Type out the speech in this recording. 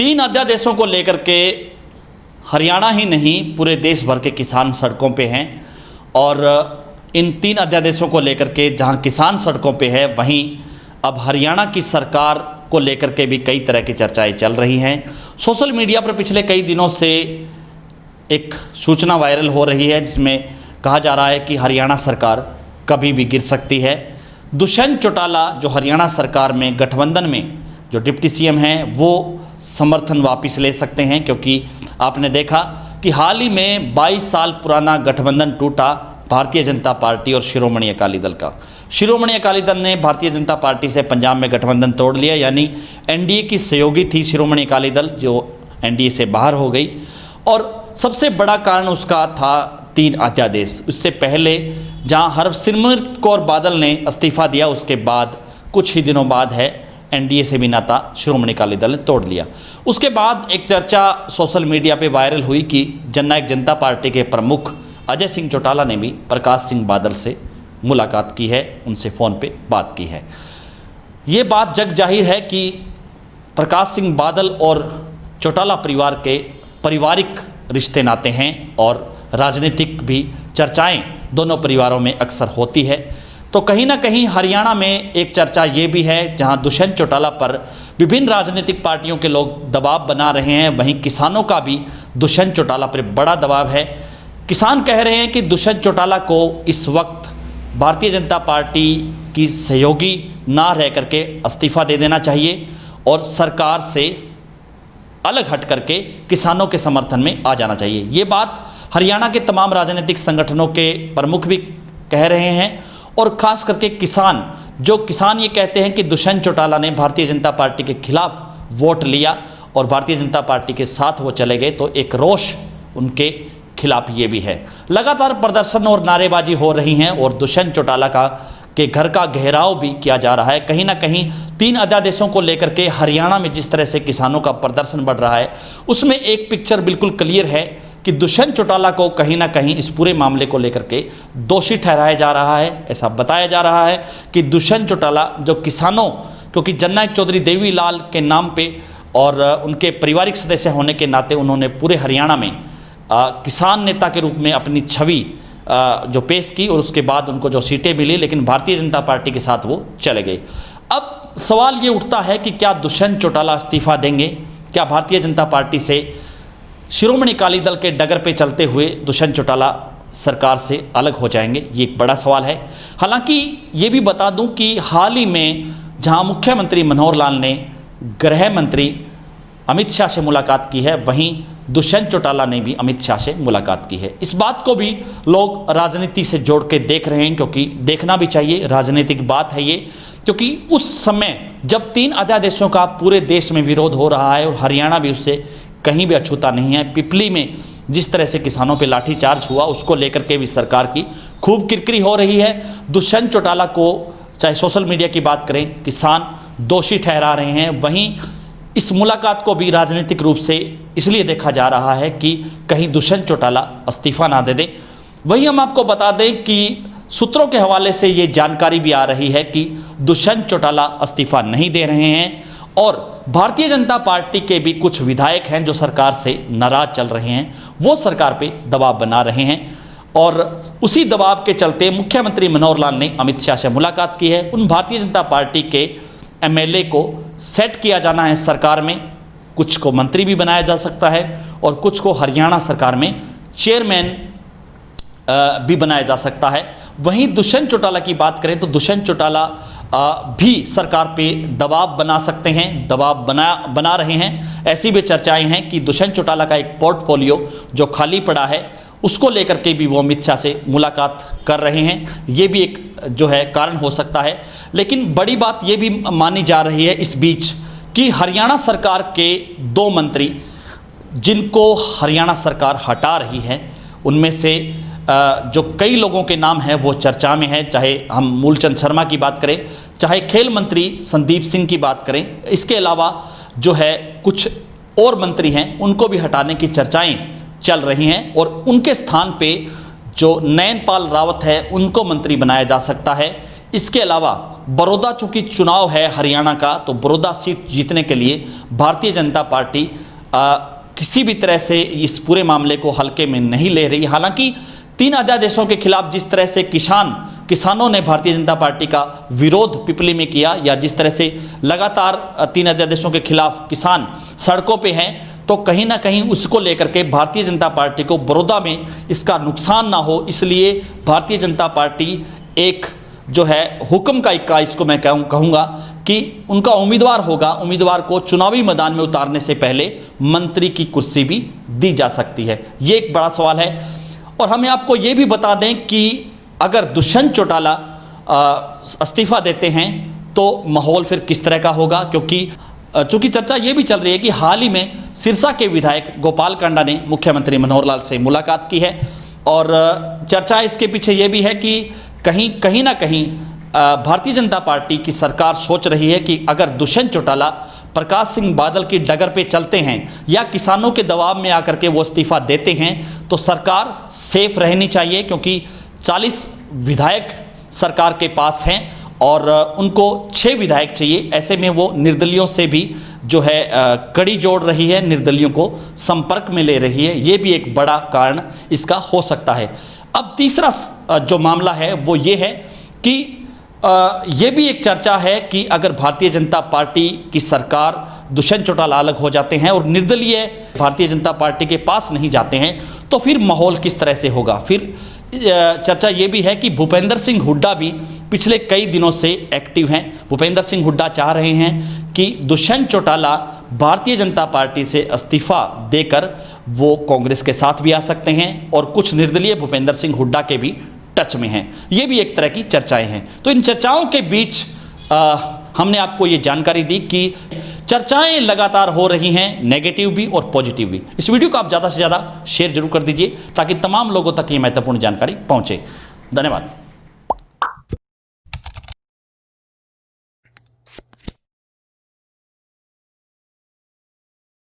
तीन अध्यादेशों को लेकर के हरियाणा ही नहीं पूरे देश भर के किसान सड़कों पे हैं और इन तीन अध्यादेशों को लेकर के जहां किसान सड़कों पे है वहीं अब हरियाणा की सरकार को लेकर के भी कई तरह की चर्चाएं चल रही हैं। सोशल मीडिया पर पिछले कई दिनों से एक सूचना वायरल हो रही है जिसमें कहा जा रहा है कि हरियाणा सरकार कभी भी गिर सकती है। दुष्यंत चौटाला जो हरियाणा सरकार में गठबंधन में जो डिप्टी सीएम हैं वो समर्थन वापस ले सकते हैं, क्योंकि आपने देखा कि हाल ही में 22 साल पुराना गठबंधन टूटा भारतीय जनता पार्टी और शिरोमणि अकाली दल का। शिरोमणि अकाली दल ने भारतीय जनता पार्टी से पंजाब में गठबंधन तोड़ लिया, यानी एनडीए की सहयोगी थी शिरोमणि अकाली दल जो एनडीए से बाहर हो गई। और सबसे बड़ा कारण उसका था तीन अध्यादेश। उससे पहले जहां हरसिमरत कौर बादल ने इस्तीफा दिया उसके बाद कुछ ही दिनों बाद है एनडीए से भी नाता शिरोमणि अकाली दल ने तोड़ लिया। उसके बाद एक चर्चा सोशल मीडिया पे वायरल हुई कि जननायक जनता पार्टी के प्रमुख अजय सिंह चौटाला ने भी प्रकाश सिंह बादल से मुलाकात की है, उनसे फ़ोन पे बात की है। ये बात जग जाहिर है कि प्रकाश सिंह बादल और चौटाला परिवार के पारिवारिक रिश्ते नाते हैं और राजनीतिक भी चर्चाएं दोनों परिवारों में अक्सर होती है। तो कहीं ना कहीं हरियाणा में एक चर्चा ये भी है जहां दुष्यंत चौटाला पर विभिन्न राजनीतिक पार्टियों के लोग दबाव बना रहे हैं, वहीं किसानों का भी दुष्यंत चौटाला पर बड़ा दबाव है। किसान कह रहे हैं कि दुष्यंत चौटाला को इस वक्त भारतीय जनता पार्टी की सहयोगी ना रह करके इस्तीफा दे देना चाहिए और सरकार से अलग हट करके किसानों के समर्थन में आ जाना चाहिए। ये बात हरियाणा के तमाम राजनीतिक संगठनों के प्रमुख भी कह रहे हैं और ख़ास करके किसान ये कहते हैं कि दुष्यंत चौटाला ने भारतीय जनता पार्टी के खिलाफ वोट लिया और भारतीय जनता पार्टी के साथ वो चले गए, तो एक रोष उनके खिलाफ ये भी है। लगातार प्रदर्शन और नारेबाजी हो रही हैं और दुष्यंत चौटाला के घर का घेराव भी किया जा रहा है। कहीं ना कहीं तीन अध्यादेशों को लेकर के हरियाणा में जिस तरह से किसानों का प्रदर्शन बढ़ रहा है उसमें एक पिक्चर बिल्कुल क्लियर है कि दुष्यंत चौटाला को कहीं ना कहीं इस पूरे मामले को लेकर के दोषी ठहराया जा रहा है। ऐसा बताया जा रहा है कि दुष्यंत चौटाला जो किसानों, क्योंकि जननायक चौधरी देवीलाल के नाम पे और उनके पारिवारिक सदस्य होने के नाते उन्होंने पूरे हरियाणा में किसान नेता के रूप में अपनी छवि जो पेश की और उसके बाद उनको जो सीटें मिली, लेकिन भारतीय जनता पार्टी के साथ वो चले गए। अब सवाल ये उठता है कि क्या दुष्यंत चौटाला इस्तीफा देंगे? क्या भारतीय जनता पार्टी से शिरोमणि अकाली दल के डगर पे चलते हुए दुष्यंत चौटाला सरकार से अलग हो जाएंगे? ये एक बड़ा सवाल है। हालांकि ये भी बता दूं कि हाल ही में जहां मुख्यमंत्री मनोहर लाल ने गृह मंत्री अमित शाह से मुलाकात की है, वहीं दुष्यंत चौटाला ने भी अमित शाह से मुलाकात की है। इस बात को भी लोग राजनीति से जोड़ के देख रहे हैं, क्योंकि देखना भी चाहिए, राजनीतिक बात है ये। क्योंकि उस समय जब तीन अध्यादेशों का पूरे देश में विरोध हो रहा है और हरियाणा भी उससे कहीं भी अछूता नहीं है, पिपली में जिस तरह से किसानों पे लाठीचार्ज हुआ उसको लेकर के भी सरकार की खूब किरकिरी हो रही है। दुष्यंत चौटाला को चाहे सोशल मीडिया की बात करें, किसान दोषी ठहरा रहे हैं। वहीं इस मुलाकात को भी राजनीतिक रूप से इसलिए देखा जा रहा है कि कहीं दुष्यंत चौटाला इस्तीफा ना दे दें। वहीं हम आपको बता दें कि सूत्रों के हवाले से ये जानकारी भी आ रही है कि दुष्यंत चौटाला इस्तीफा नहीं दे रहे हैं और भारतीय जनता पार्टी के भी कुछ विधायक हैं जो सरकार से नाराज चल रहे हैं, वो सरकार पे दबाव बना रहे हैं। और उसी दबाव के चलते मुख्यमंत्री मनोहर लाल ने अमित शाह से मुलाकात की है। उन भारतीय जनता पार्टी के एमएलए को सेट किया जाना है सरकार में, कुछ को मंत्री भी बनाया जा सकता है और कुछ को हरियाणा सरकार में चेयरमैन भी बनाया जा सकता है। वहीं दुष्यंत चौटाला की बात करें तो दुष्यंत चौटाला भी सरकार पे दबाव बना सकते हैं, दबाव बना रहे हैं। ऐसी भी चर्चाएं हैं कि दुष्यंत चौटाला का एक पोर्टफोलियो जो खाली पड़ा है उसको लेकर के भी वो अमित शाह से मुलाकात कर रहे हैं। ये भी एक जो है कारण हो सकता है। लेकिन बड़ी बात ये भी मानी जा रही है इस बीच कि हरियाणा सरकार के दो मंत्री जिनको हरियाणा सरकार हटा रही है उनमें से जो कई लोगों के नाम हैं वो चर्चा में है। चाहे हम मूलचंद शर्मा की बात करें, चाहे खेल मंत्री संदीप सिंह की बात करें, इसके अलावा जो है कुछ और मंत्री हैं उनको भी हटाने की चर्चाएं चल रही हैं और उनके स्थान पे जो नयन पाल रावत है उनको मंत्री बनाया जा सकता है। इसके अलावा बड़ौदा चूंकि चुनाव है हरियाणा का, तो बड़ौदा सीट जीतने के लिए भारतीय जनता पार्टी किसी भी तरह से इस पूरे मामले को हल्के में नहीं ले रही। हालांकि 3 अध्यादेशों के खिलाफ जिस तरह से किसानों ने भारतीय जनता पार्टी का विरोध पिपली में किया, या जिस तरह से लगातार 3 अध्यादेशों के खिलाफ किसान सड़कों पे हैं, तो कहीं ना कहीं उसको लेकर के भारतीय जनता पार्टी को बड़ौदा में इसका नुकसान ना हो, इसलिए भारतीय जनता पार्टी एक जो है हुक्म का इक्का इसको मैं कहूँगा कि उनका उम्मीदवार होगा, उम्मीदवार को चुनावी मैदान में उतारने से पहले मंत्री की कुर्सी भी दी जा सकती है। ये एक बड़ा सवाल है। और हमें आपको ये भी बता दें कि अगर दुष्यंत चौटाला इस्तीफा देते हैं तो माहौल फिर किस तरह का होगा, क्योंकि चूँकि चर्चा ये भी चल रही है कि हाल ही में सिरसा के विधायक गोपाल कांडा ने मुख्यमंत्री मनोहर लाल से मुलाकात की है, और चर्चा इसके पीछे ये भी है कि कहीं ना कहीं भारतीय जनता पार्टी की सरकार सोच रही है कि अगर दुष्यंत चौटाला प्रकाश सिंह बादल की डगर पे चलते हैं या किसानों के दबाव में आकर के वो इस्तीफा देते हैं तो सरकार सेफ रहनी चाहिए, क्योंकि 40 विधायक सरकार के पास हैं और उनको 6 विधायक चाहिए। ऐसे में वो निर्दलियों से भी जो है कड़ी जोड़ रही है, निर्दलियों को संपर्क में ले रही है। ये भी एक बड़ा कारण इसका हो सकता है। अब तीसरा जो मामला है वो ये है कि ये भी एक चर्चा है कि अगर भारतीय जनता पार्टी की सरकार दुष्यंत चौटाला अलग हो जाते हैं और निर्दलीय भारतीय जनता पार्टी के पास नहीं जाते हैं तो फिर माहौल किस तरह से होगा। फिर चर्चा ये भी है कि भूपेंद्र सिंह हुड्डा भी पिछले कई दिनों से एक्टिव हैं। भूपेंद्र सिंह हुड्डा चाह रहे हैं कि दुष्यंत चौटाला भारतीय जनता पार्टी से इस्तीफा देकर वो कांग्रेस के साथ भी आ सकते हैं, और कुछ निर्दलीय भूपेंद्र सिंह हुड्डा के भी टच में हैं। ये भी एक तरह की चर्चाएं हैं। तो इन चर्चाओं के बीच हमने आपको ये जानकारी दी कि चर्चाएं लगातार हो रही हैं, नेगेटिव भी और पॉजिटिव भी। इस वीडियो को आप ज़्यादा से ज़्यादा शेयर जरूर कर दीजिए ताकि तमाम लोगों तक ये महत्वपूर्ण जानकारी पहुंचे। धन्यवाद।